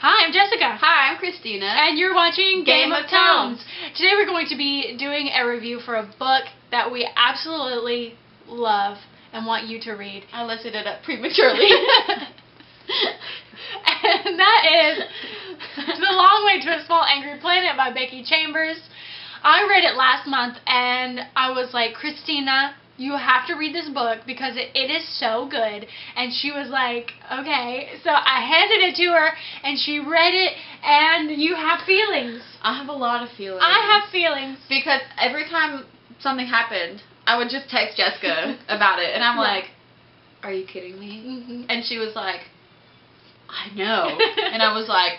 Hi, I'm Jessica. Hi, I'm Christeena. And you're watching Game of Tomes. Today we're going to be doing a review for a book that we absolutely love and want you to read. I lifted it up prematurely. And that is The Long Way to a Small Angry Planet by Becky Chambers. I read it last month and I was like, Christeena, you have to read this book because it is so good. And she was like, okay. So I handed it to her and she read it, and you have feelings. I have a lot of feelings. I have feelings. Because every time something happened, I would just text Jessica about it, and I'm like, are you kidding me? Mm-hmm. And she was like, I know. And I was like,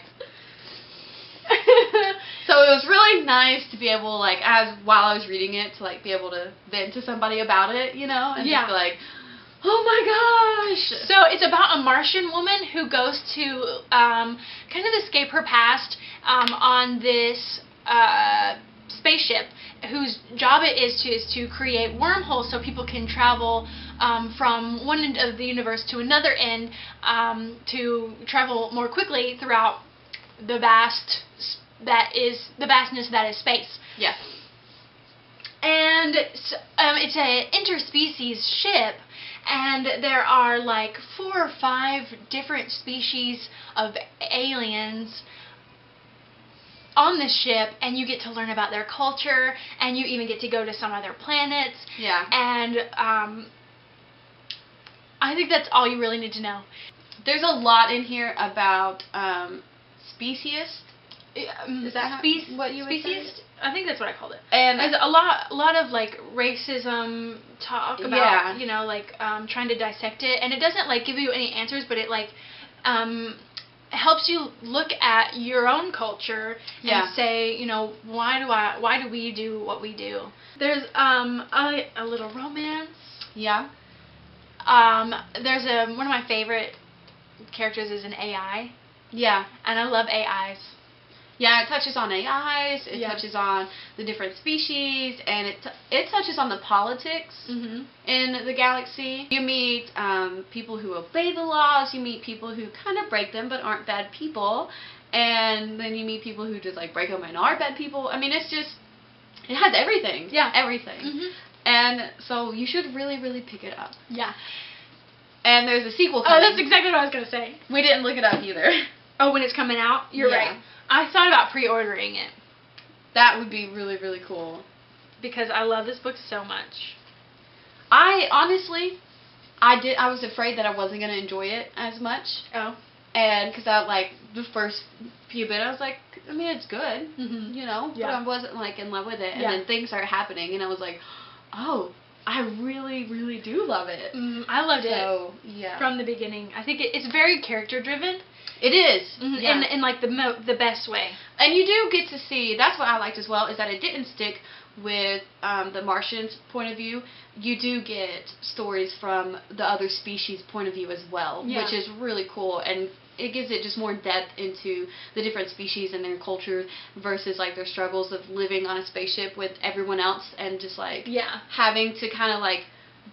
so it was really nice to be able, like, while I was reading it, to, like, be able to vent to somebody about it, you know? And just be like, oh my gosh! So it's about a Martian woman who goes to kind of escape her past on this spaceship, whose job it is to create wormholes so people can travel from one end of the universe to another end, to travel more quickly throughout the vastness that is space. Yeah. And it's an interspecies ship, and there are like 4 or 5 different species of aliens on this ship, and you get to learn about their culture, and you even get to go to some other planets. Yeah. And I think that's all you really need to know. There's a lot in here about speciest. Is that what you would say? I think that's what I called it. And there's a lot of like racism talk about, you know, like trying to dissect it, and it doesn't like give you any answers, but it like helps you look at your own culture and say, you know, why do we do what we do? There's a little romance. Yeah. There's one of my favorite characters is an AI. Yeah. And I love AIs. Yeah, it touches on AIs, it touches on the different species, and it touches on the politics in the galaxy. You meet people who obey the laws, you meet people who kind of break them but aren't bad people, and then you meet people who just like break them and are bad people. I mean, it has everything. Yeah. Everything. And so you should really, really pick it up. Yeah. And there's a sequel coming. Oh, that's exactly what I was going to say. We didn't look it up either. Oh, when it's coming out? You're right. I thought about pre-ordering it. That would be really, really cool. Because I love this book so much. I was afraid that I wasn't going to enjoy it as much. Oh. And because the first few bits, I was like, I mean, it's good, you know, but I wasn't like in love with it. And then things started happening, and I was like, oh, I really, really do love it. I loved it from the beginning. I think it's very character driven. It is. In like the best way. And you do get to see, that's what I liked as well, is that it didn't stick with the Martians' point of view. You do get stories from the other species' point of view as well, which is really cool, and it gives it just more depth into the different species and their culture versus like their struggles of living on a spaceship with everyone else and just like having to kind of like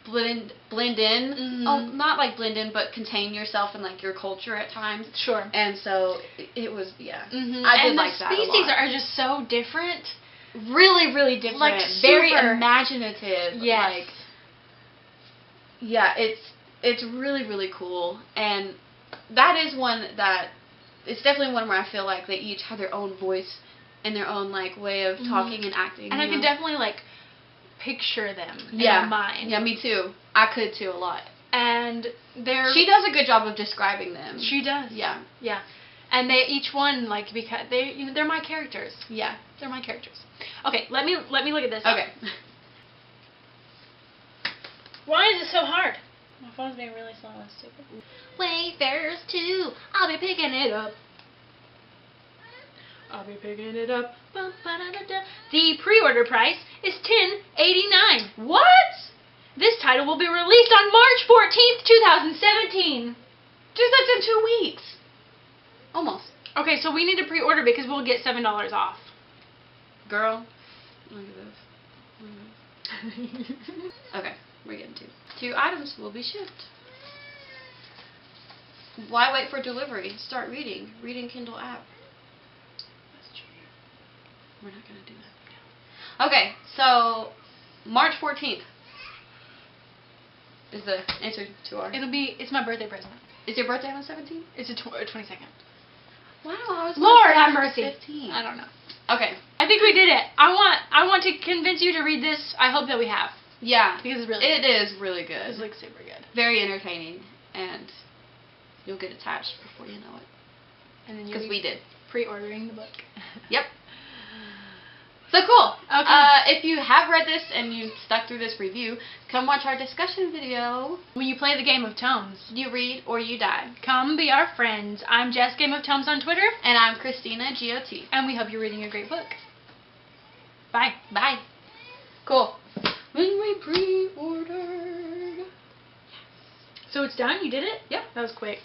blend in. Oh, not like blend in, but contain yourself in like your culture at times. Sure. And so it was I like did like that a lot. And the species are just so different. Really, really different. Like very imaginative. Yes. Like, yeah, it's really, really cool. And that is one that it's definitely one where I feel like they each have their own voice and their own like way of talking and acting. And I can definitely like picture them in my mind. Yeah, me too. I could too a lot. And she does a good job of describing them. She does. Yeah. Yeah. And they each one like because they're my characters. Yeah. They're my characters. Okay, let me look at this. Okay. Why is it so hard? My phone's being really slow and stupid. Wayfarers 2, I'll be picking it up. I'll be picking it up. The pre-order price is $10.89. What? This title will be released on March 14th, 2017. Dude, that's in 2 weeks. Almost. Okay, so we need to pre-order because we'll get $7 off. Girl, look at this. Okay, we're getting 2. 2 items will be shipped. Why wait for delivery? Start reading. Reading Kindle app. That's cheating. We're not gonna do that. Okay, so March 14th is the answer to our. It's my birthday present. Is your birthday on the 17th? It's the 22nd. Wow, I was Lord have mercy. 15. I don't know. Okay. I think we did it. I want to convince you to read this. I hope that we have. Yeah. Because it's really It good. is really good. It's like super good. Very entertaining, and you'll get attached before you know it. And then Because we did. Pre-ordering the book. Yep. So cool. Okay. If you have read this and you stuck through this review, come watch our discussion video. When you play the Game of Tomes, You read or you die. come be our friends. I'm Jess Game of Tomes on Twitter, And I'm Christeena, GOT. and we hope you're reading a great book. Bye. Bye. Cool. When we pre-ordered. So it's done? You did it? Yep. That was quick.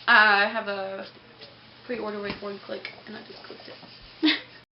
I have a pre-order wait for and click, and I just clicked.